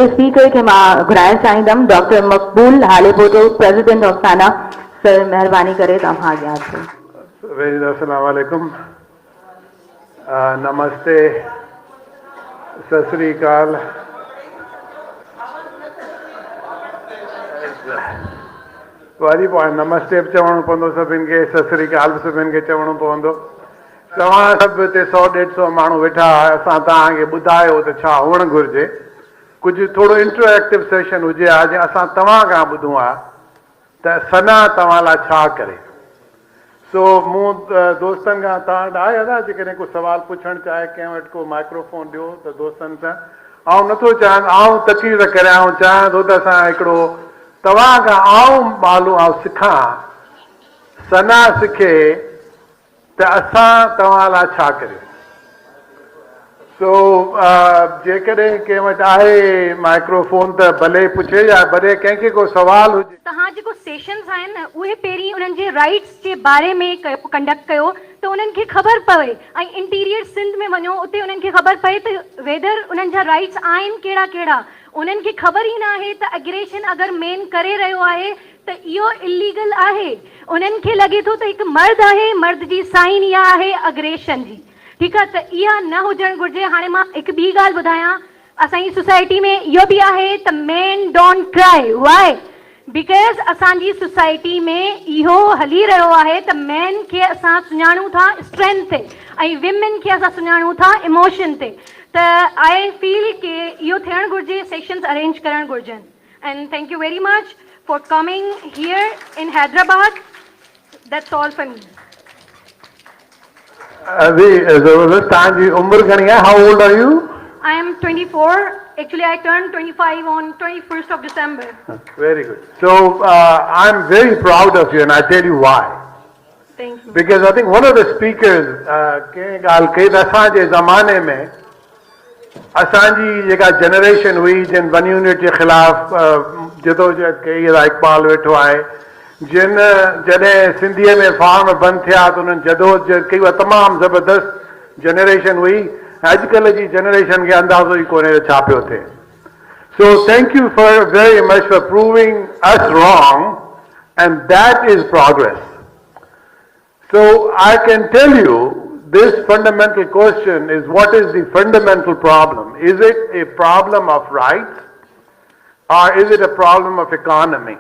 Speaker के मां घुराइण चाहींदमि doctor Maqbool हालेपोटो president of Sana sir महिरबानी करे तव्हां अॻियां अचो। अस्सलाम वालेकुम, नमस्ते, सत श्री अकाल। वरी नमस्ते बि चवणो पवंदो सभिनि खे, सत श्री अकाल बि सभिनि खे चवणो पवंदो। तव्हां सभु हिते 100-150 माण्हू वेठा, असां तव्हांखे ॿुधायो त छा हुअणु घुरिजे। कुझु थोरो इंटरएक्टिव सेशन हुजे हा, जीअं असां तव्हां खां ॿुधूं हा त सना तव्हां लाइ छा करे। सो मूं दोस्तनि खां तव्हां वटि आहे दादा, जेकॾहिं को सुवाल पुछणु चाहे कंहिं वटि को माइक्रोफोन ॾियो त दोस्तनि सां। आउं नथो चाहियां, आउं तकलीफ़ करियां, आउं चाहियां थो त असां हिकिड़ो तव्हां खां आउं मालूम आउं सिखां, सना सिखे त असां तव्हां लाइ छा करियूं। सो जेकॾहिं कंहिं वटि आहे माइक्रोफोन त भले पुछे, या भले कंहिंखे को सवाल हुजे। तव्हां जेको सेशन्स आहिनि न, उहे पहिरीं उन्हनि जे राइट्स जे बारे में कंडक्ट कयो त उन्हनि खे ख़बर पवे, ऐं इंटीरियर सिंध में वञो, उते उन्हनि खे ख़बर पए त वेदर उन्हनि जा राइट्स आहिनि कहिड़ा कहिड़ा। उन्हनि खे ख़बर ई न आहे त अग्रेशन अगरि मेन करे रहियो आहे त इहो इलीगल आहे। उन्हनि खे लॻे थो त हिकु मर्द आहे, मर्द जी साइन इहा आहे अग्रेशन जी, ठीकु आहे, त इहा न हुजणु घुरिजे। हाणे मां हिकु ॿी ॻाल्हि ॿुधायां, असांजी सोसाइटी में इहो बि आहे त men don't cry. Why? Because असांजी सोसाइटी में इहो हली रहियो आहे त मैन खे असां सुञाणूं था स्ट्रेंथ ते, ऐं विमेन खे असां सुञाणूं था इमोशन ते। त आई फील कि इहो थियणु घुरिजे, सेशन्स अरेंज करणु घुरिजनि। And thank you very much for coming here in Hyderabad. That's all for me. तव्हांजी उमिरि घणी आहे? How old are you? I am 24. Actually, I turned 25 on 21st of December. Very good. So I'm very proud of you, and I tell you why. Thank you. Because I think one of the speakers कंहिं ॻाल्हि कई त असांजे ज़माने में असांजी जेका generation हुई, जिन वन यूनिट जे ख़िलाफ़ जदोजहद कई, इकबाल वेठो आहे, जिन जॾहिं सिंधीअ में फार्म बंदि थिया त उन्हनि जदोजहद कई, उहा तमामु ज़बरदस्त जनरेशन हुई। अॼुकल्ह जी जनरेशन खे अंदाज़ो ई कोन्हे छा पियो थिए। So thank you for very much for proving us wrong, and that is progress. So I can tell you this fundamental question is, what is the fundamental problem? Is it a problem of rights, or is it a problem of economy?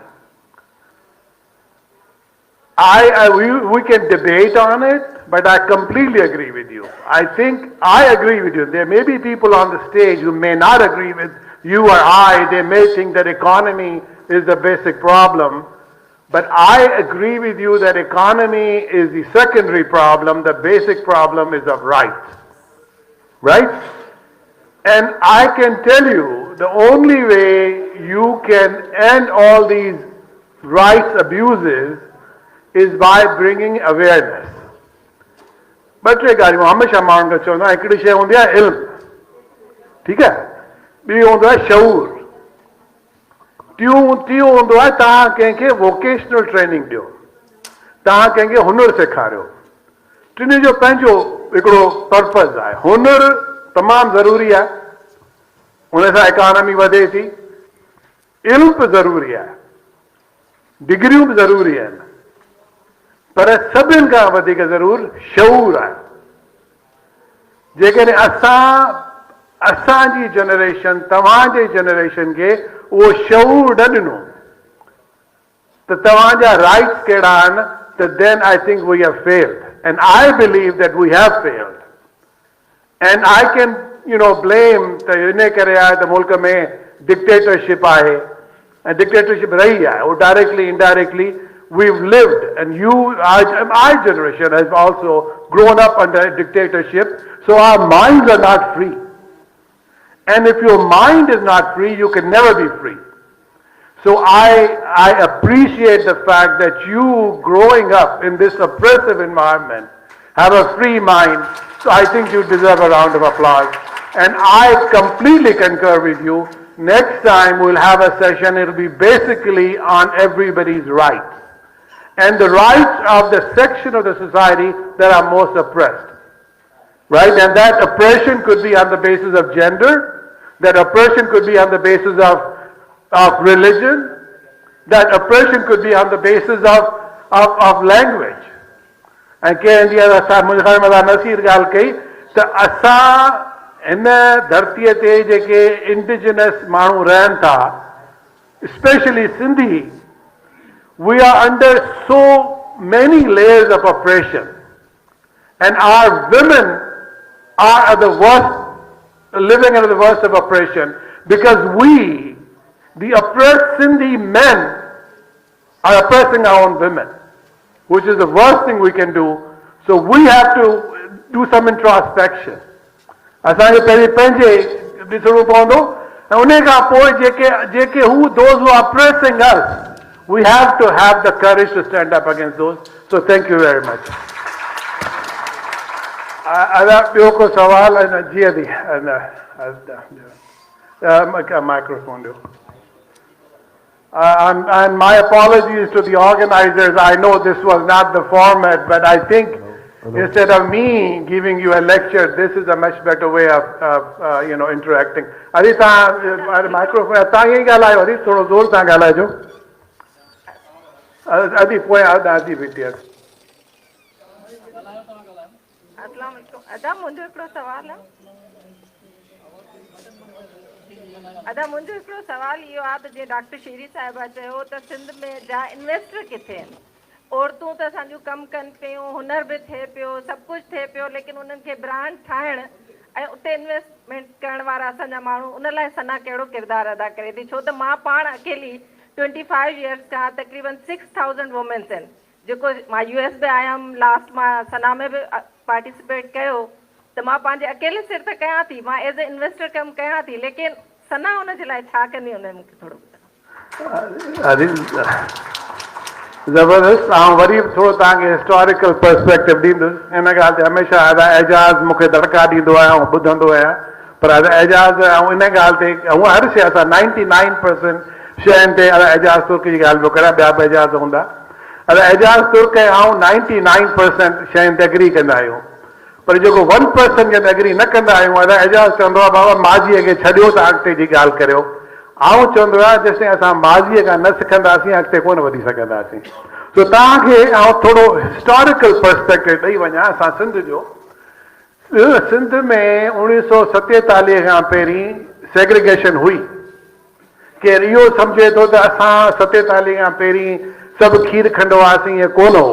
We can debate on it, but I completely agree with you. I agree with you. There may be people on the stage who may not agree with you or I. They may think that economy is the basic problem. But I agree with you that economy is the secondary problem. The basic problem is of rights. Right? And I can tell you the only way you can end all these rights abuses is by bringing awareness. ॿ टे ॻाल्हियूं हमेशह माण्हुनि खे चवंदो आहियां, हिकिड़ी शइ हूंदी आहे इल्मु, ठीकु आहे, ॿी हूंदो आहे शऊर, टियों हूंदो आहे तव्हां कंहिंखे वोकेशनल ट्रेनिंग ॾियो, तव्हां कंहिंखे हुनर सेखारियो। टिनी जो पंहिंजो हिकिड़ो पर्पज़ आहे। हुनर तमामु ज़रूरी आहे, हुन सां इकॉनमी वधे थी। इल्मु बि ज़रूरी आहे, डिग्रियूं बि ज़रूरी आहिनि, पर सभिनि खां वधीक ज़रूरु शऊर आहे। जेकॾहिं असांजी जनरेशन, तव्हांजे जनरेशन खे उहो शऊर न ॾिनो त तव्हांजा राइट्स कहिड़ा आहिनि, त then I think we have failed, and I believe that we have failed. And I can blame त इन करे आहे त मुल्क में डिक्टेटरशिप आहे, ऐं डिक्टेटरशिप रही आहे, उहो directly indirectly we've lived, and our generation has also grown up under dictatorship, so our minds are not free. And if your mind is not free, you can never be free. So I appreciate the fact that you, growing up in this oppressive environment, have a free mind. So I think you deserve a round of applause. And I completely concur with you. Next time we'll have a session, it'll be basically on everybody's rights, and the rights of the section of the society that are most oppressed. Right? And that oppression could be on the basis of gender, that oppression could be on the basis of religion, that oppression could be on the basis of language. And कंहिं जीअं असां मुंहिंजे मथां नसीर ॻाल्हि कई त असां हिन धरतीअ ते जेके इंडिजिनस माण्हू रहनि था, especially Sindhi, we are under so many layers of oppression, and our women are the worst, living under the worst of oppression, because we, the oppressed Sindhi men, are oppressing our own women, which is the worst thing we can do. So we have to do some introspection. असांखे पहिरीं पंहिंजे ॾिसणो पवंदो, ऐं उन खां पोइ जेके those who are oppressing us, we have to have the courage to stand up against those. So thank you very much. ॿियो को सवाल जीअं दी microphone ॾियो. And my apologies to the organizers. I know this was not the format, but I think instead of me giving you a lecture, this is a much better way of interacting. Adi tव्हां microphone तव्हां ईअं ॻाल्हायो, अदी थोरो ज़ोर सां ॻाल्हाइजो. अदी पोयां अदी बीठी आहे. अस्सलाम वालेकुम. अदा मुंहिंजो हिकिड़ो सवाल आहे. मुंहिंजो हिकिड़ो सवाल इहो आहे त जीअं डॉक्टर शीरी साहिबा चयो त सिंध में जा इन्वेस्टर किथे आहिनि. औरतूं त असांजूं कमु कनि पियूं, हुनर बि थिए पियो, सभु कुझु थिए पियो, लेकिन उन्हनि खे ब्रांड ठाहिण ऐं उते इन्वेस्टमेंट करण वारा असांजा माण्हू, उन लाइ सना कहिड़ो किरदारु अदा करे थी. छो त मां पाण अकेली 25 इयर्स खां तक़रीबन 6000 वुमेन्स आहिनि, जेको मां US बि आयमि, लास्ट मां सना में बि पार्टिसिपेट कयो, त मां पंहिंजे अकेले सिर त कयां थी, मां एज़ ए इन्वेस्टर कमु कयां थी, लेकिन सना हुन जे लाइ छा कंदी हुन मूंखे थोरो ज़बरदस्त. ऐं वरी थोरो तव्हांखे हिस्टोरिकल पर्सपेक्टिव ॾींदुसि. हिन ॻाल्हि ते हमेशह एजाज़ मूंखे दड़का ॾींदो आहियां ऐं ॿुधंदो आहियां, पर एजाज़ ऐं इन ॻाल्हि ते हूअं हर शइ असां 99% शयुनि ते एजाज़ तुर्क जी ॻाल्हि पियो करियां, ॿिया बि एजाज़ हूंदा. एजाज़ तुर्क ऐं 99% शयुनि ते एग्री कंदा आहियूं, पर जेको 1% जॾहिं एग्री न कंदा आहियूं, एजाज़ चवंदो आहे बाबा माज़ीअ खे छॾियो त अॻिते जी ॻाल्हि करियो. आउं चवंदो आहियां जेसिताईं असां माज़ीअ खां न सिखंदासीं अॻिते कोन वधी सघंदासीं. सो तव्हांखे थोरो हिस्टोरिकल पर्सपेक्टिव ॾेई वञा. असां सिंध जो, सिंध में 1947 खां पहिरीं सेग्रीगेशन हुई. केरु इहो सम्झे थो त असां 47 खां पहिरीं सभु खीर खंड हुआसीं, ईअं कोन हो.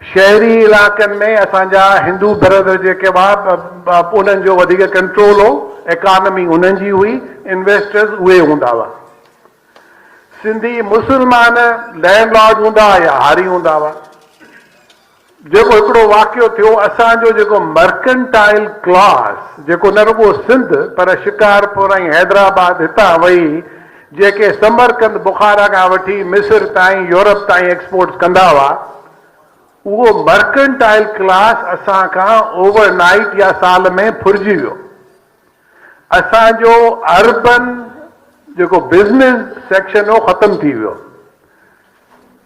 शहरी इलाइक़नि में असांजा हिंदू ब्रदर जेके हुआ उन्हनि जो वधीक कंट्रोल हो, इकॉनमी उन्हनि जी हुई, इन्वेस्टर्स उहे हूंदा हुआ. सिंधी मुस्लमान लैंडलॉर्ड हूंदा या हारी हूंदा हुआ. जेको हिकिड़ो वाक़ियो थियो, असांजो जेको मर्केंटाइल क्लास, जेको न रुगो सिंध पर शिकारपुर ऐं हैदराबाद हितां वई, जेके समरकंद बुखारा खां वठी मिस्र ताईं, यूरोप ताईं एक्सपोर्ट्स कंदा हुआ, उहो मर्केंटाइल क्लास असां खां ओवरनाइट या साल में फुरिजी वियो. असांजो अर्बन जेको बिज़नेस सेक्शन हो ख़तम थी वियो.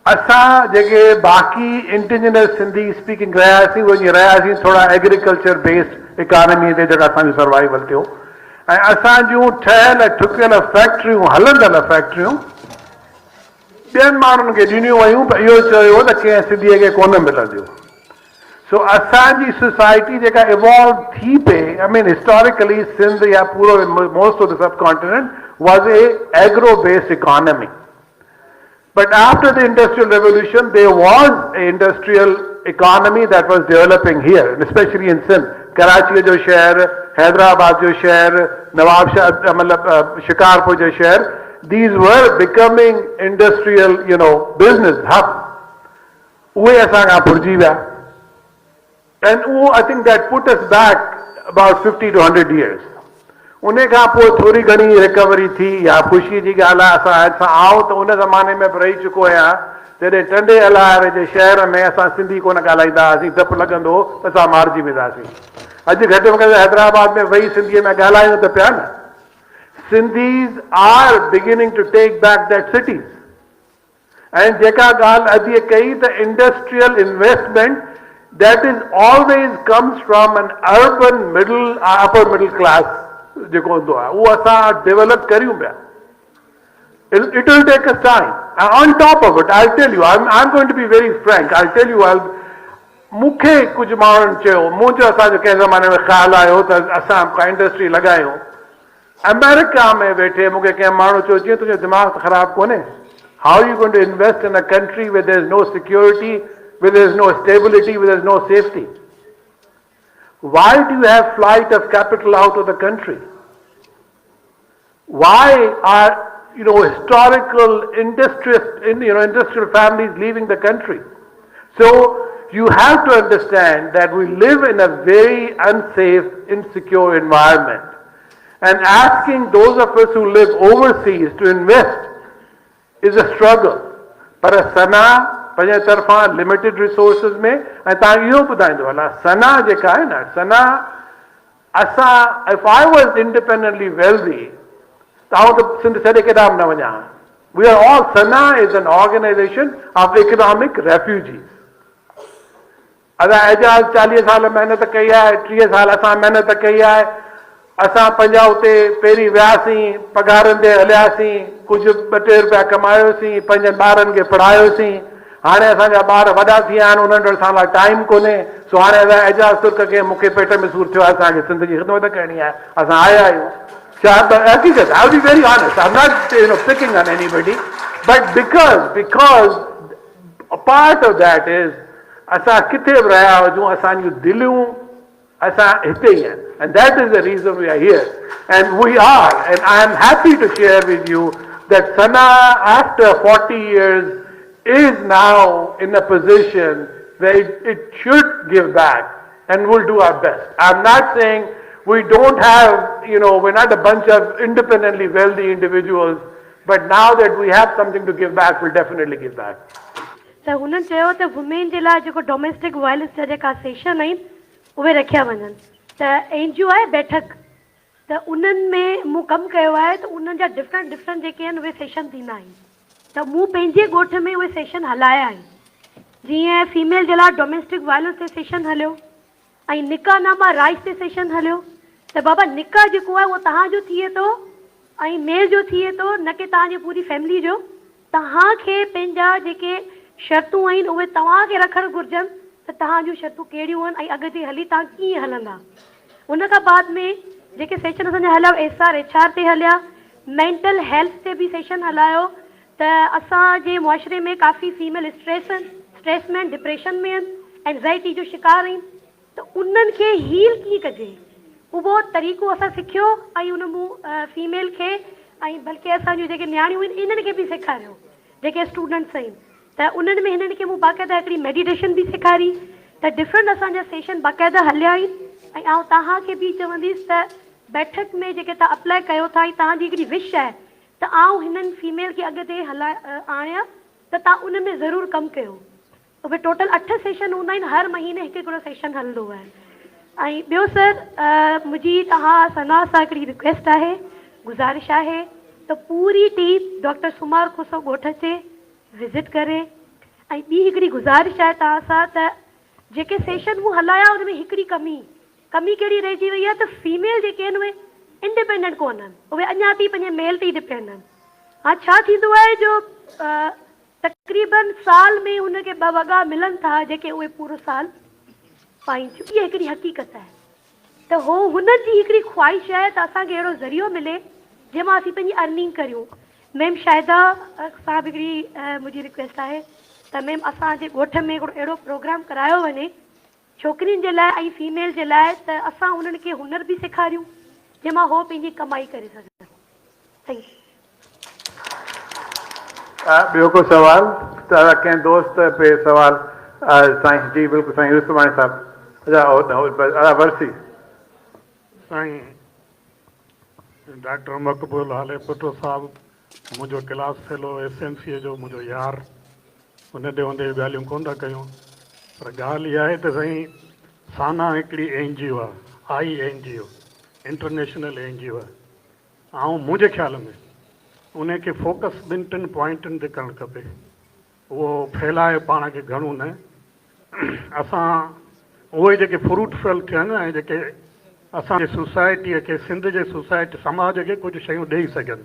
असां जेके बाक़ी इंडिजिनस सिंधी स्पीकिंग रहियासीं, उहे रहियासीं थोरा एग्रीकल्चर बेस्ड इकॉनमी ते, जेका असांजो सर्वाइवल थियो. ऐं असांजूं ठहियल ठुकियल फैक्ट्रियूं, हलंदड़ फैक्ट्रियूं ॿियनि माण्हुनि खे ॾिनियूं वयूं, पर इहो चयो त कंहिं सिंधीअ खे कोन मिलंदियूं. सो असांजी सोसाइटी जेका इवॉल्व थी पई, आई मीन हिस्टोरिकली सिंध या पूरो most of the sub continent was a agro-based economy. But after the Industrial Revolution, there was an industrial economy that was developing here, especially in Sindh. Karachi jo shahar, Hyderabad jo shahar, Nawab Shah, Shikarpur jo shahar, these were becoming industrial, business hub. Uhe asan khan phurji viya. And I think that put us back about 50 to 100 years. उन खां पोइ थोरी घणी recovery थी, या ख़ुशी जी ॻाल्हि आहे. असां आऊं त उन ज़माने में बि रही चुको आहियां, जॾहिं टंडे अलायर जे शहर में असां सिंधी कोन ॻाल्हाईंदा हुआसीं, डपु लॻंदो हो त असां मारिजी वेंदासीं. अॼु घटि में घटि हैदराबाद में वेही सिंधीअ में ॻाल्हायूं त पिया न. Sindhis are beginning to take back that cities. ऐं जेका ॻाल्हि अॼु कई त industrial investment, that is always comes from an urban upper middle class जेको हूंदो आहे उहो असां डेवलप करियूं पिया. It will take us time. And on top of it, I'll tell you, I'm going to be very frank. I'll tell you, मूंखे कुझु माण्हुनि चयो, मुंहिंजो असांजो कंहिं ज़माने में ख़्यालु आयो त असां का इंडस्ट्री लॻायूं. अमेरिका में वेठे मूंखे कंहिं माण्हू चयो, जीअं तुंहिंजो दिमाग़ ख़राबु कोन्हे. How are you going to invest in a country where there is no security, where there is no stability, where there is no safety? Why do you have flight of capital out of the country? Why are historical industrial families leaving the country? So you have to understand that we live in a very unsafe, insecure environment. And asking those of us who live overseas to invest is a struggle. पर सना पंहिंजे तरफ़ां limited resources में ऐं तव्हांखे इहो ॿुधाईंदो हलां, सना जेका आहे न, सना असां, if I was independently wealthy, त आउं त सिंध छॾे केॾांहुं न वञा. We are all, Sana is an organization of economic refugees. असां एजाज 40 साल महिनत कई आहे, 30 साल असां महिनत कई आहे. असां पंहिंजा उते पहिरीं वियासीं, पघारनि ते हलियासीं, कुझु 2-3 रुपया कमायोसीं, पंहिंजनि ॿारनि खे पढ़ायोसीं. हाणे असांजा ॿार वॾा थी विया आहिनि, उन्हनि वटि असां लाइ टाइम कोन्हे. सो हाणे असां एजाज तुर्क खे मूंखे पेट में सूरु थियो आहे, असांखे सिंध जी ख़िदमत करणी आहे, असां आया आहियूं. हकीकत, I'll be very honest, I'm not picking on anybody, but because a part of that is असां किथे बि रहिया हुजूं, असांजूं दिलियूं असां हिते ई आहिनि. And that is the reason we are here. And we are, and I am happy to share with you that Sana, after 40 years, is now in a position where it should give back, and we'll do our best. I'm not saying we don't have, we're not a bunch of independently wealthy individuals, but now that we have something to give back, we'll definitely give back. त हुननि चयो त women जे लाइ जेको domestic violence जा जेका session आहिनि उहे रखिया वञनि. त NGO आहे बैठक, त उन्हनि में मूं कमु कयो आहे, त उन्हनि जा डिफरेंट जेके आहिनि उहे सेशन थींदा आहिनि. त मूं पंहिंजे ॻोठ में उहे सेशन हलाया आहिनि. जीअं फीमेल जे लाइ डोमेस्टिक वायलेंस ते सेशन हलियो, ऐं निकाह नामा राइट्स ते सेशन हलियो. त बाबा निकाह जेको आहे उहो तव्हांजो थिए थो ऐं मेल जो थिए थो, न की तव्हांजी पूरी फैमिली जो. तव्हांखे पंहिंजा जेके शर्तूं आहिनि उहे तव्हांखे रखणु घुरिजनि त तव्हां जूं शर्तूं कहिड़ियूं आहिनि ऐं अॻिते हली तव्हां कीअं हलंदा. उन खां बाद में जेके सेशन असांजा हलिया, SR ते हलिया, मेंटल हेल्थ ते बि सेशन हलायो. त असांजे मुआशिरे में काफ़ी फीमेल स्ट्रेस में, डिप्रेशन में आहिनि, एंज़ाइटी जो शिकार आहिनि. त उन्हनि खे हील कीअं कजे उहो तरीक़ो असां सिखियो ऐं उन मूं फीमेल खे ऐं बल्कि असांजूं जेके नियाणियूं आहिनि इन्हनि खे बि सेखारियो, जेके स्टूडेंट्स आहिनि. त उन्हनि में हिननि खे मूं बाक़ाइदा हिकिड़ी मेडिटेशन बि सेखारी. त डिफरेंट असांजा सेशन बाक़ाइदा हलिया आहिनि. ऐं आउं तव्हांखे बि चवंदसि त बैठक में जेके तव्हां अप्लाई कयो था, तव्हांजी हिकिड़ी विश आहे त आउं हिननि फीमेल खे अॻिते आणियां, त तव्हां उन में ज़रूरु कमु कयो. उहे टोटल 8 सेशन हूंदा आहिनि, हर महीने हिकिड़ो सेशन हलंदो आहे. ऐं ॿियो सर, मुंहिंजी तव्हां सना सां हिकिड़ी रिक्वेस्ट आहे, गुज़ारिश आहे त पूरी टीम डॉक्टर सुमार खुसो ॻोठ ते विज़िट करे. ऐं ॿी हिकिड़ी गुज़ारिश आहे तव्हां सां त जेके सेशन मूं हलाया उन में हिकिड़ी कमी कहिड़ी रहिजी वई आहे त फीमेल जेके आहिनि उहे इंडिपेंडेंट कोन आहिनि, उहे अञा बि पंहिंजे मेल ते ई डिपेंड आहिनि. हाणे छा थींदो आहे जो तक़रीबन साल में हुनखे 2 वॻा मिलनि था जेके उहे पूरो साल पाइनि थियूं. इहा हिकिड़ी हक़ीक़त आहे. त हुननि जी हिकिड़ी ख्वाहिश आहे त असांखे अहिड़ो ज़रियो मिले जंहिंमां असीं पंहिंजी अर्निंग करियूं. मैम शाहिदा साहिबु, हिकिड़ी मुंहिंजी रिक्वेस्ट आहे त मैम असांजे ॻोठ में हिकिड़ो अहिड़ो प्रोग्राम करायो वञे छोकिरियुनि जे लाइ ऐं फीमेल जे लाइ, त असां उन्हनि खे हुनर बि सेखारियूं जंहिंमां हो पंहिंजी कमाई करे सघनि. Thank U. ॿियो को सवाल? कंहिं दोस्त पे सवाल? साईं जी बिल्कुलु, साईं युसुफ़ानी साहिबु. वर्सी साईं डॉक्टर मक़बूल हालेपुटो साहिबु मुंहिंजो क्लास फेलो, SNCA जो मुंहिंजो यार, उन ॾे वंदे ॻाल्हियूं कोन था कयूं. पर ॻाल्हि इहा आहे त साईं साना हिकिड़ी NGO आहे, INGO, इंटरनेशनल NGO आहे. ऐं मुंहिंजे ख़्याल में उनखे फोकस 2-3 पॉइंटनि ते करणु खपे. उहो फैलाए पाण खे घणो न. असां उहे जेके फ्रूटफुल थियनि ऐं जेके असांजी सोसाइटीअ खे, सिंध जे सोसाइटी समाज खे कुझु शयूं ॾेई सघनि।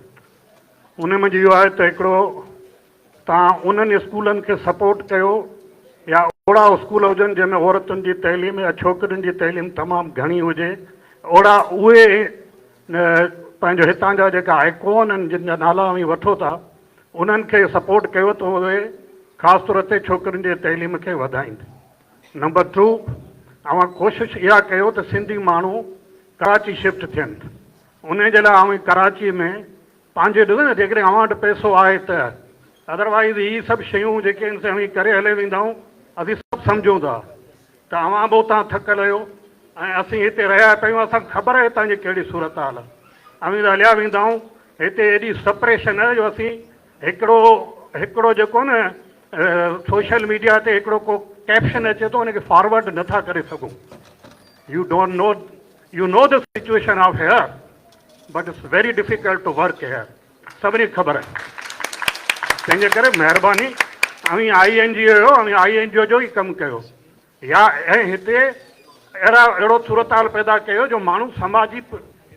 उन में इहो आहे त हिकिड़ो तव्हां उन्हनि स्कूलनि खे सपोर्ट कयो या ओड़ा स्कूल हुजनि जंहिंमें औरतुनि जी तइलीम या छोकिरियुनि जी तइलीम तमामु घणी हुजे, ओड़ा उहे पंहिंजो हितां जा जेका आइकॉन आहिनि जिन जा नाला अवी वठो था उन्हनि खे सपोर्ट कयो त उहे ख़ासि तौर ते छोकिरियुनि जी तइलीम खे वधाईंदे। नंबर 2, अवां कोशिशि इहा कयो त सिंधी माण्हू कराची शिफ्ट थियनि। उन जे लाइ अवां कराची में पंहिंजे ॾिसो न, जेकॾहिं अवां वटि पैसो आहे त, अदरवाइज़ इहे सभु शयूं जेके आहिनि से करे हले वेंदा आहियूं, असीं सभु सम्झूं था त अवां बि उतां थकियल आहियो ऐं असीं हिते रहिया पिया आहियूं, असांखे ख़बर आहे हितां जी कहिड़ी सूरत हाल आहे। अवी त हलिया वेंदा आहियूं, हिते एॾी सपरेशन आहे जो असीं हिकिड़ो जेको न सोशल मीडिया ते हिकिड़ो को कैप्शन अचे थो उनखे फॉरवर्ड नथा करे सघूं। You don't know, you know the situation of here but it's very difficult to work here, सभिनी ख़बर आहे। तंहिंजे करे महिरबानी अवी INGO हुयो, अवी INGO जो ई कमु कयो या ऐं हिते अहिड़ो सूरत हाल पैदा कयो जो माण्हू समाजी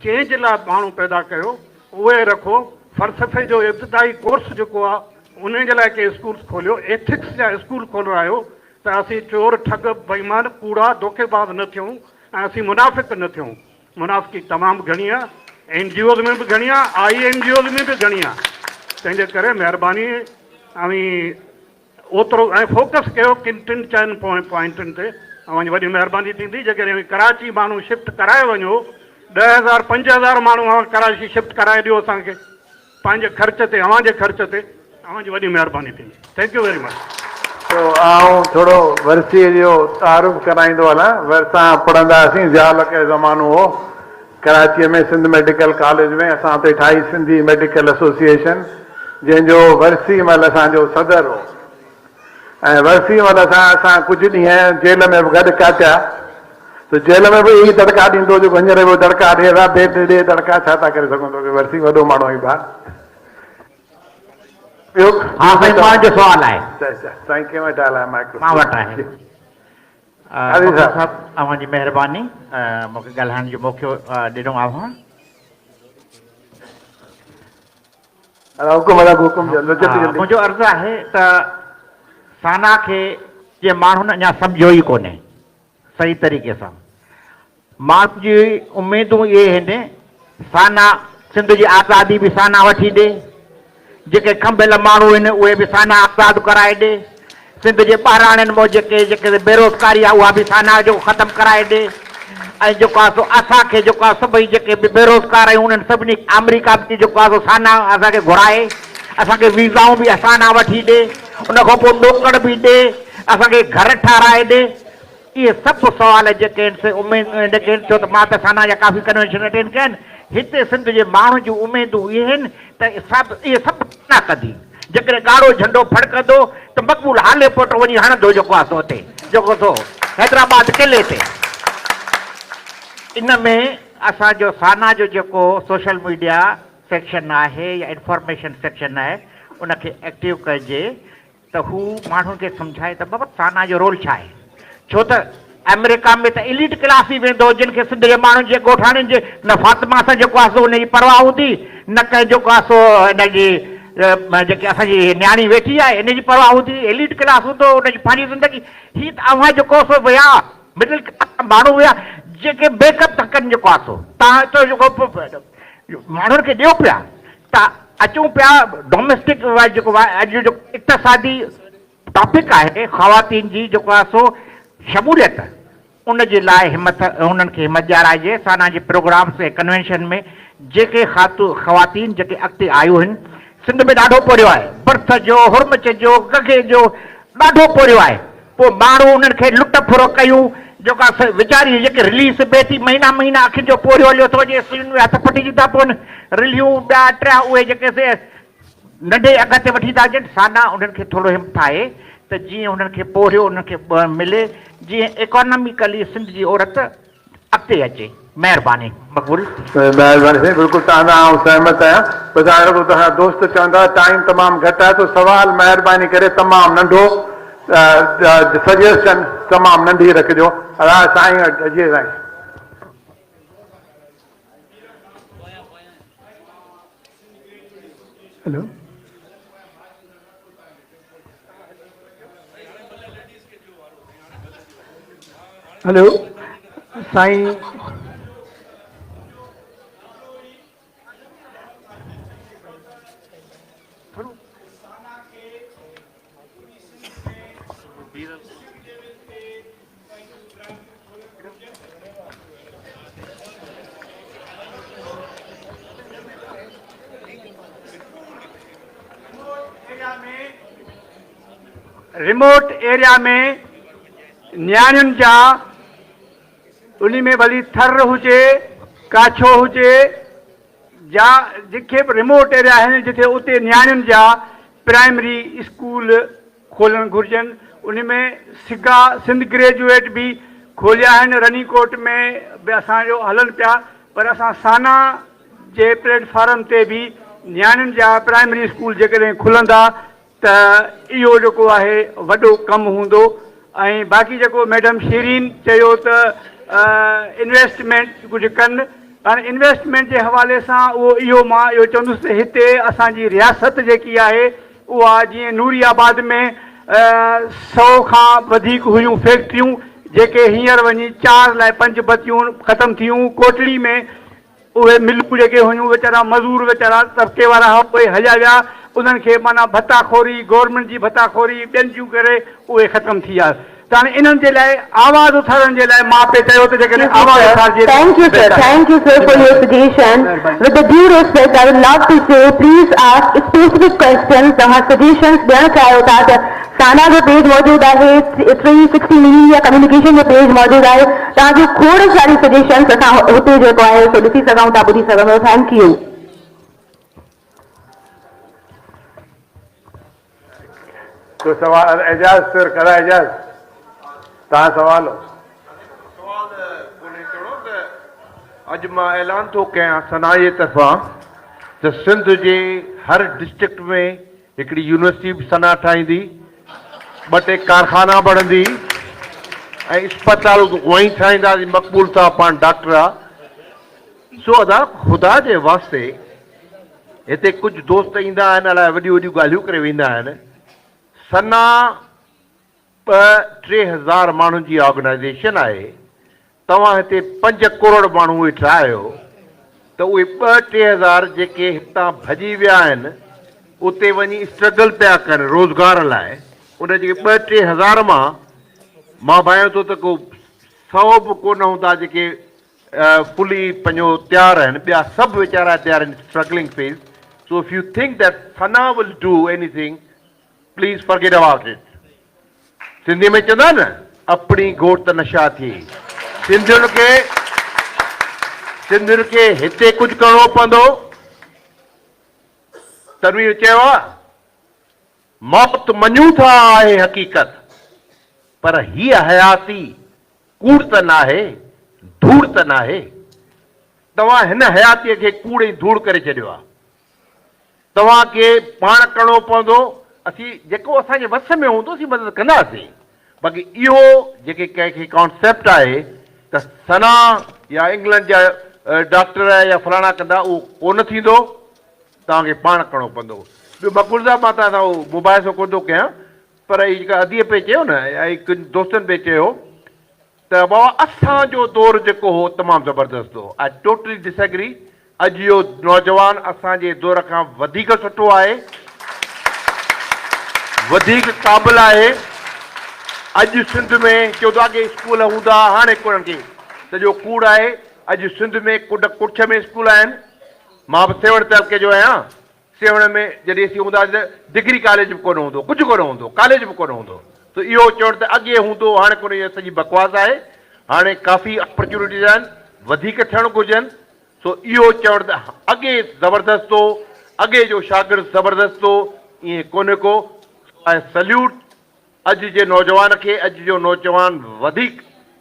चेंज लाइ माण्हू पैदा कयो, उहे रखो। फ़लसफ़े जो इब्तिदाई कोर्स जेको आहे उन जे लाइ के स्कूल खोलियो, एथिक्स जा स्कूल खोलायो त असीं चोर ठग बेईमान कूड़ा धोखेबाज़ न थियूं ऐं असीं मुनाफ़िक़ न थियूं। मुनाफ़िकी तमामु घणी आहे, NGOs में बि घणी आहे, INGOs में बि घणी आहे। तंहिंजे करे महिरबानी अवी ओतिरो ऐं फोकस कयो किन 3-4 पॉइंटनि ते, अवांजी वॾी महिरबानी थींदी। जेकॾहिं कराची माण्हू शिफ्ट कराए वञो, 10,000-5,000 माण्हू कराची शिफ्ट कराए ॾियो असांखे पंहिंजे ख़र्च ते, अवांजे ख़र्च ते, अवांजी वॾी महिरबानी थींदी। Thank you very much. तो आऊं थोरो वर्सीअ जो तारुफ़ कराईंदो हलां। वरिसां पढ़ंदा हुआसीं, ज़ियाउल के ज़मानो हो कराचीअ में, सिंध मेडिकल कॉलेज में असां हुते ठाही सिंधी मेडिकल एसोसिएशन, जंहिंजो वर्सी महिल असांजो सदर हो। ऐं वर्सी महिल असां कुझु ॾींहं जेल में बि गॾु काटिया, त जेल में बि इहा दड़का ॾींदो जेको हींअर बि दड़का ॾिए था, ॾे दड़का, छा था करे सघूं, तोखे वर्सी वॾो माण्हू ई ॿार। हाँ भाई, मां जो सवाल आहे। साईं कंहिं वटि ॻाल्हाए माइक्रो मां वटि आहे। साहब अवांजी महिरबानी, मूंखे ॻाल्हाइण जो मौक़ो ॾिनो अवां। मुंहिंजो अर्ज़ु आहे त साना खे जे माण्हुनि अञा सम्झो ई कोन्हे सही तरीक़े सां। माण्हुनि जी उमेदूं इहे आहिनि, साना सिंध जी आज़ादी बि साना वठी ॾे, जेके खंभियल माण्हू आहिनि उहे बि साना आज़ादु कराए ॾे, सिंध जे ॿाहिराणनि में जेके बेरोज़गारी आहे उहा बि साना जो ख़तमु कराए ॾे, ऐं जेको आहे सो असांखे जेको आहे सभई जेके बि बेरोज़गार आहियूं उन्हनि सभिनी अमेरिका बि जेको आहे सो साना असांखे घुराए, असांखे वीज़ाऊं बि असाना वठी ॾे, उनखां पोइ नौकर बि ॾे, असांखे घर ठाराए ॾे। इहे सभु सुवाल जेके आहिनि से उमेद जेके आहिनि, छो त मां त साना जा काफ़ी कन्वेंशन अटेंड कया आहिनि। हिते सिंध जे माण्हुनि जूं उमेदूं इहे आहिनि त इहे सभु न कंदी। जेकॾहिं ॻाढ़ो झंडो फड़कंदो त मक़बूल हाले पोटो वञी हणंदो जेको आहे सो हुते, जेको सो हैदराबाद किले ते। इन में असांजो साना जो जेको सोशल मीडिया सेक्शन आहे या इंफॉर्मेशन सेक्शन आहे उनखे एक्टिव कजे त हू माण्हुनि खे सम्झाए त बाबा साना जो रोल छा आहे। छो त अमेरिका में त एलिट क्लास ई वेंदो, जिन खे सिंध जे माण्हुनि जे ॻोठाणनि जे न फातिमा सां जेको आहे सो हुनजी परवाह हूंदी, न कंहिं जेको आहे सो हिनजी जेके असांजी न्याणी वेठी आहे हिनजी परवाह हूंदी। एलिट क्लास हूंदो, हुनजी पंहिंजी ज़िंदगी। हीअ त अव्हां जेको सो विया मिडिल क्लास माण्हू विया जेके बेकअप था कनि, जेको आहे सो तव्हां हिते जेको माण्हुनि खे ॾियो पिया, त अचूं पिया डोमेस्टिक जेको अॼु जो इक़्तिसादी टॉपिक आहे ख़वातीन जी जेको आहे सो शमूलियत, उन जे लाइ हिमत उन्हनि खे हिमत ॾियाराइजे। साना जे प्रोग्राम्स ऐं कन्वेंशन में जेके ख़वातीन जेके अॻिते आयूं आहिनि, सिंध में ॾाढो परियो आहे, बर्थ जो, हुरमच जो, गगे जो ॾाढो परियो आहे। पोइ माण्हू उन्हनि खे लुट फुरो कयूं, जेका वीचारी जेके रिलीज़ बि थी महीना अखियुनि जो पोरियो हलियो थो अचे, सुइयुनि में हथ फटिजी था पवनि, रिलियूं ॿिया टिया उहे जेके से नंढे अघ ते वठी था अचनि। साना उन्हनि खे थोरो हिमत आहे त जीअं उन्हनि खे पोरियो उन्हनि खे मिले, जीअं इकोनॉमिकली सिंध जी औरत अॻिते अचे। महिरबानी। मक़बूल। महिरबानी साईं, बिल्कुलु तव्हां सां आउं सहमत आहियां। ॿुधाइण तव्हां दोस्त चवंदा टाइम तमामु घटि आहे, त सवाल महिरबानी करे तमामु नंढो, सजेशन तमामु नंढी रखिजो। साईं अॼु साईं हेलो हेलो साईं रिमोट एरिया में न्याणियुनि जा उन में भली थर हुजे काछो हुजे या जेके बि रिमोट एरिया आहिनि जिथे उते न्याणियुनि जा प्राइमरी स्कूल खोलणु घुरिजनि उन में सिगा सिंध ग्रेजुएट बि खोलिया आहिनि रनीकोट में बि असांजो हलनि पिया पर असां साना जे प्लेटफॉर्म ते बि न्याणियुनि जा प्राइमरी स्कूल जेकॾहिं खुलंदा त इहो जेको आहे वॾो कमु हूंदो ऐं बाक़ी जेको मैडम शीरीन चयो त इन्वेस्टमेंट कुझु कनि हाणे इन्वेस्टमेंट जे हवाले सां उहो इहो मां इहो चवंदुसि त हिते असांजी रियासत जेकी आहे उहा जीअं नूरियाबाद में 100 खां वधीक हुयूं फैक्ट्रियूं जेके हींअर वञी 4 लाइ 5 बतियूं ख़तमु थियूं कोटड़ी में उहे मिलूं जेके हुयूं वीचारा मज़दूर वीचारा तबिके वारा हुआ उहे हलिया विया उन्हनि खे माना भताखोरी गवर्नमेंट जी भताखोरी ॿियनि जूं करे उहे ख़तमु थी विया त हाणे इन्हनि जे लाइ आवाज़ उथारण जे लाइ मां पे चयो त जेकॾहिं आवाज़ उथारिजे Thank you, sir. Thank you, sir, for your suggestion. With the due respect, I would love to say, please ask specific questions. तव्हां suggestions ॾियणु चाहियो था त साना जो पेज मौजूदु आहे 360 मीडिया कम्युनिकेशन जो पेज मौजूदु आहे तव्हांजो खोड़ सारी सजेशन्स असां हुते जेको आहे सो ॾिसी सघूं था ॿुधी सघूं था थैंक यू तो सवाल एजाज सर करा एजाज तव्हां सवाल अॼु मां ऐलान थो कयां सना जे तरफ़ां त सिंध जे हर डिस्ट्रिक्ट में हिकिड़ी यूनिवर्सिटी सना ठाहींदी 2 कारखाना बढ़ंदी ऐं अस्पताल वहीं ठाहींदासीं मक़बूल साहब पाण डॉक्टर आहे सो अदा ख़ुदा जे वास्ते हिते कुझु दोस्त ईंदा आहिनि अलाए वॾियूं वॾियूं ॻाल्हियूं करे वेंदा आहिनि सना 2-3 हज़ार माण्हुनि जी ऑर्गेनाइज़ेशन आहे तव्हां हिते 5 करोड़ माण्हू वेठा आहियो त उहे 2-3 हज़ार जेके हितां भॼी विया आहिनि उते वञी स्ट्रगल पिया कनि रोज़गार लाइ उन जेके 2-3 हज़ार मां भायां थो त को 100 बि कोन हूंदा जेके फुली पंहिंजो तयारु आहिनि ॿिया सभु वीचारा तयारु आहिनि struggling phase so if U think that Sana will do anything please forget about it Sindhi में चवंदा न अपनी घोट त नशा थी सिंधियुनि खे हिते कुझु करिणो पवंदो तनवीर चयो आहे मौत मञूं था आहे हक़ीक़त पर हीअ हयाती कूड़ त नाहे धूड़ त नाहे तव्हां हिन हयातीअ खे कूड़ ऐं धूड़ करे छॾियो आहे तव्हांखे पाण करिणो पवंदो असीं जेको असांजे वस में हूंदो असीं मदद कंदासीं बाक़ी इहो जेके कंहिंखे कॉन्सेप्ट आहे त सना या इंग्लैंड जा डॉक्टर या फलाणा कंदा उहो कोन थींदो तव्हांखे पाण करिणो पवंदो ॿियो मक़बूल साहब मां तव्हां सां उहो मुबाहिसो कोन थो कयां पर हीअ जेका अदीअ पे चयो न या हिकु दोस्तनि पे चयो त बाबा असांजो दौरु जेको हो तमामु ज़बरदस्त हो आई टोटली डिसएग्री अॼु जो नौजवान असांजे दौर खां वधीक सुठो आहे वधीक क़ाबिल आहे अॼु सिंध में चयो त अॻे स्कूल हूंदा हाणे कोन्हनि खे सॼो कूड़ आहे अॼु सिंध में कुछ में स्कूल आहिनि मां बि सेवण तबके जो आहियां सेवण में जॾहिं असीं हूंदासीं डिग्री कॉलेज बि कोन हूंदो कुझु कोन हूंदो कॉलेज बि कोन हूंदो त इहो चवणु त अॻे हूंदो हाणे कोन इहा सॼी बकवास आहे हाणे काफ़ी अपॉर्चुनिटीज़ आहिनि वधीक थियणु घुरिजनि सो इहो चवणु त अॻे ज़बरदस्त हो अॻे जो शागिर्द ज़बरदस्त हो ईअं कोन्हे को ऐं सल्यूट अॼु जे नौजवान खे अॼु जो नौजवान वधीक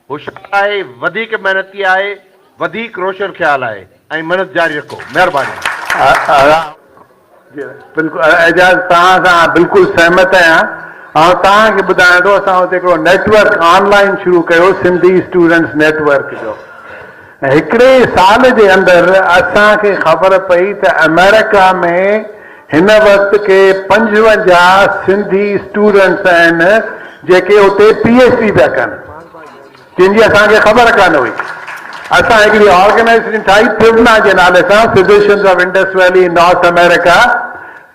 होशियारु आहे वधीक महिनती आहे वधीक रोशन ख़्यालु आहे ऐं महिनत जारी रखो महिरबानी बिल्कुलु एजाज तव्हां सां बिल्कुलु सहमत आहियां ऐं तव्हांखे ॿुधायां थो असां हुते हिकिड़ो नेटवर्क ऑनलाइन शुरू कयो सिंधी स्टूडेंट्स नेटवर्क जो हिकिड़े साल जे अंदरि असांखे ख़बर पई त अमेरिका में हिन वक्त के 55 सिंधी स्टूडेंट्स आहिनि जेके उते PhD पिया कनि, जिन जी असांखे ख़बर कान हुई। असां हिकिड़ी ऑर्गेनाइजेशन ठाही फिवना जे नाले सां, physicians of Indus valley north America,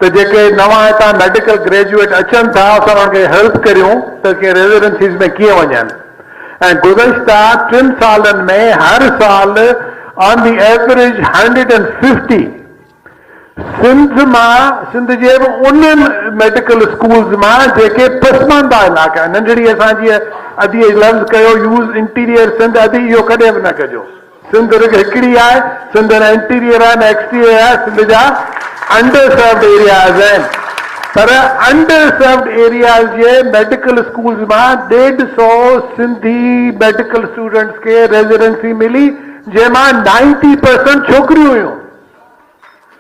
त जेके नवां हितां मेडिकल ग्रेजुएट अचनि था असां उन्हनि खे हेल्प करियूं त के रेजिडेंसीज़ में कीअं वञनि। ऐं गुज़िश्ता 3 सालनि में हर साल ऑन दी एवरेज 150 सिंध जे उन्हनि मेडिकल स्कूल्स मां जेके पसमानदा इलाइक़ा आहिनि, नंढड़ी असां जीअं अधी लफ़्ज़ कयो यूज़ इंटीरियर सिंध, अधी इहो कॾहिं बि न कजो। सिंध हिकिड़ी आहे, सिंध न इंटीरियर आहे न एक्सटीरियर आहे, सिंध जा अंडर सर्व्ड एरियाज़ आहिनि। पर अंडर सर्व्ड एरियाज़ जे मेडिकल स्कूल्स मां 150 सिंधी मेडिकल स्टूडेंट्स खे रेजिडेंसी मिली, जंहिंमां 90% छोकिरियूं हुयूं।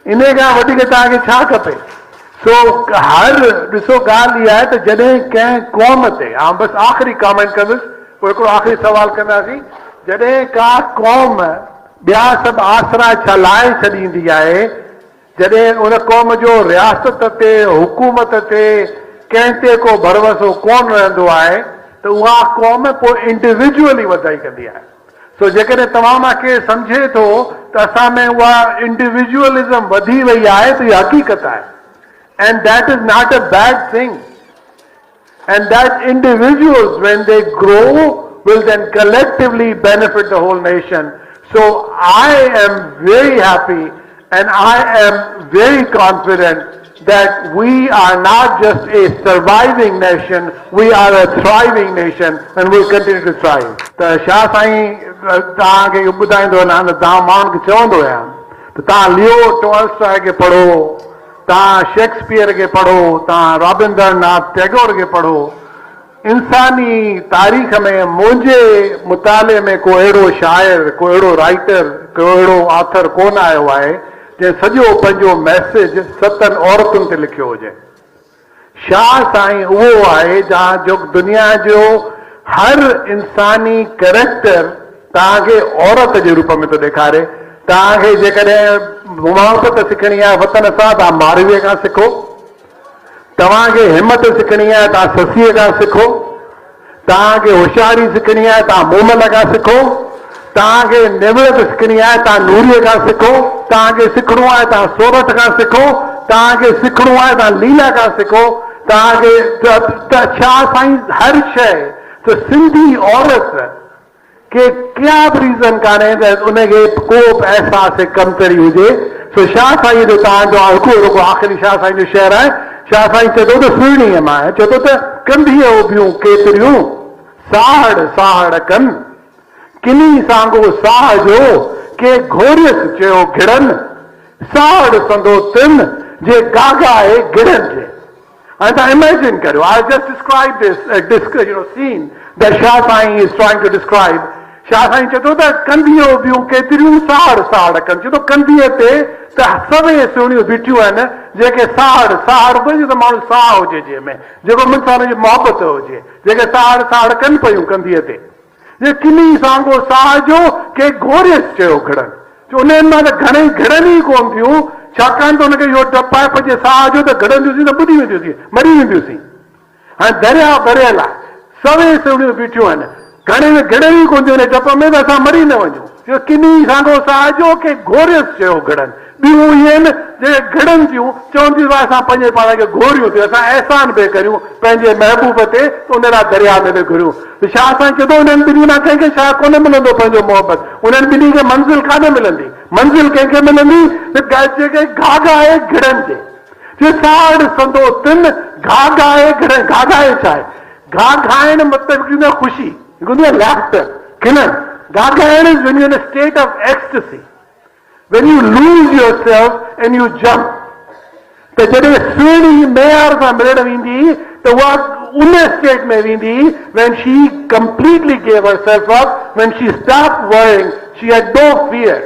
इन खां वधीक तव्हांखे छा खपे? सो हर ॾिसो ॻाल्हि इहा आहे त जॾहिं कंहिं क़ौम ते, बसि आख़िरी कमेंट कंदुसि, पोइ हिकिड़ो आख़िरी सवाल कंदासीं, जॾहिं का क़ौम ॿिया सभु आसरा छलाए छॾींदी आहे, जॾहिं उन क़ौम जो रियासत ते, हुकूमत ते, कंहिं ते को भरवसो कोन रहंदो आहे, त उहा क़ौम पोइ इंडिविजुअली वधाई कंदी आहे। सो जेकॾहिं तव्हां मां केरु सम्झे थो त असां में उहा इंडिविजुअलिज़म वधी वई आहे, त इहा हक़ीक़त आहे। And that is not a bad thing. And that individuals, when they grow, will then collectively benefit the whole nation. So I am very happy and I am very confident that we are not just a surviving nation, we are a thriving nation and we'll continue to thrive. The Shah Sain तव्हांखे ॿुधाईंदो न, तव्हां माण्हुनि खे चवंदो आहियां त तव्हां लियो टॉल्स्टॉय खे पढ़ो, तव्हां शेक्सपियर के पढ़ो, तव्हां रविंद्रनाथ टैगोर के पढ़ो। इंसानी तारीख़ में मुंहिंजे मुताले में को अहिड़ो शाइर, को अहिड़ो राइटर, को अहिड़ो ऑथर कोन आयो आहे जंहिं सॼो पंहिंजो मैसेज 7 औरतुनि ते लिखियो हुजे। शाह साईं उहो आहे जहां जो दुनिया जो हर इंसानी कैरेक्टर तव्हांखे औरत जे रूप में थो ॾेखारे। तव्हांखे जेकॾहिं मुहबत सिखणी आहे वतन सां, तव्हां मारवीअ खां सिखो। तव्हांखे हिमत सिखणी आहे, तव्हां ससीअ खां सिखो। तव्हांखे होशियारी सिखणी आहे, तव्हां मोमल खां सिखो। तव्हांखे निवड़त सिखणी आहे, तव्हां नूरीअ खां सिखो। तव्हांखे सिखणो आहे, तव्हां सोरठ खां सिखो। तव्हांखे सिखणो आहे, तव्हां लीला खां सिखो। तव्हांखे छा साईं हर शइ, त सिंधी औरत के क्या बि रीज़न कान्हे त उनखे को बि अहसास कमतरी हुजे। सो शाह साईं जो तव्हांजो हिकु आख़िरी शाह साईं जो शेर आहे। शाह साईं चए थो त सुहिणीअ मां, चए थो त कंधीअ उभियूं केतिरियूं साहड़ साहड़ कनि, किनी सांगो साह जो के घोरियसि चयो घिड़नि, साहड़ संदो तिन जे गागा आहे गिड़नि जे। हाणे तव्हां इमेजिन करियो, I just describe this scene that Shah Sain is trying to describe. Shah Sain चए थो त कंधीअ उभियूं केतिरियूं साहड़ साहड़ कनि, चए थो कंधीअ ते त सभई सुहिणियूं बीठियूं आहिनि जेके साहड़ साहड़ हुजे त माण्हू साह हुजे जंहिंमें, जेको इंसान जी मोहबत हुजे, जेके साहड़ साहड़ कनि पियूं कंधीअ ते। जे किनी सांगो साह जो के घोरियसि चयो घिड़नि, उन्हनि मां त घणेई घिड़नि ई कोन थियूं, छाकाणि त हुनखे इहो डपु आहे पंहिंजे साह जो त घिड़ंदियूंसीं त ॿुधी वेंदियूंसीं, मरी वेंदियूंसीं। हाणे दरिया भरियल आहे, सभई सुहिणियूं बीठियूं आहिनि, घणे में घिड़े ई कोन थियूं हुन डप में त असां मरी न वञूं। किनी सांगो साह जो के घोरियसि चयो घिड़नि, ॿियूं इहे आहिनि जेके घिड़नि थियूं, चवनि थियूं असां पंहिंजे पाण खे घोरियूं थियूं, असां अहसान बि करियूं पंहिंजे महबूब ते, उन लाइ दरिया में बि घुरियूं। शाह साईं चए थो उन्हनि ॿिन्ही मां कंहिंखे छा कोन मिलंदो पंहिंजो मोहबत, उन्हनि ॿिन्ही खे मंज़िल कान मिलंदी। मंज़िल कंहिंखे मिलंदी त जेके घाघा आहे घिड़नि जे, साहड़ संदो तिन घाघा आहे घिड़नि। घाघा आहे छा आहे? घाघाइण मतलब खुशी, laughter, खिलन। घाघाइण is when you're in a state of ecstasy, when you lose yourself and you jump. त जॾहिं सुहिणी मेयार सां मिलण वेंदी त उहा उन स्टेट में वेंदी when she completely gave herself up, when she stopped worrying, she had no fear.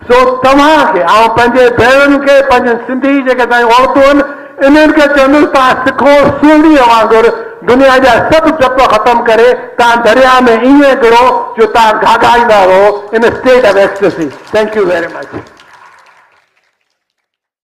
So तव्हांखे ऐं पंहिंजे भेणनि खे, पंहिंजनि सिंधी जेके तव्हांजी औरतूं आहिनि, इन्हनि खे चवंदुसि तव्हां सिखो सुहिणीअ वांगुरु दुनिया जा सभु डप ख़तम करे तव्हां दरिया में ईअं गिरो जो तव्हां घाघाईंदा रहो इन state of ecstasy. Thank you very much.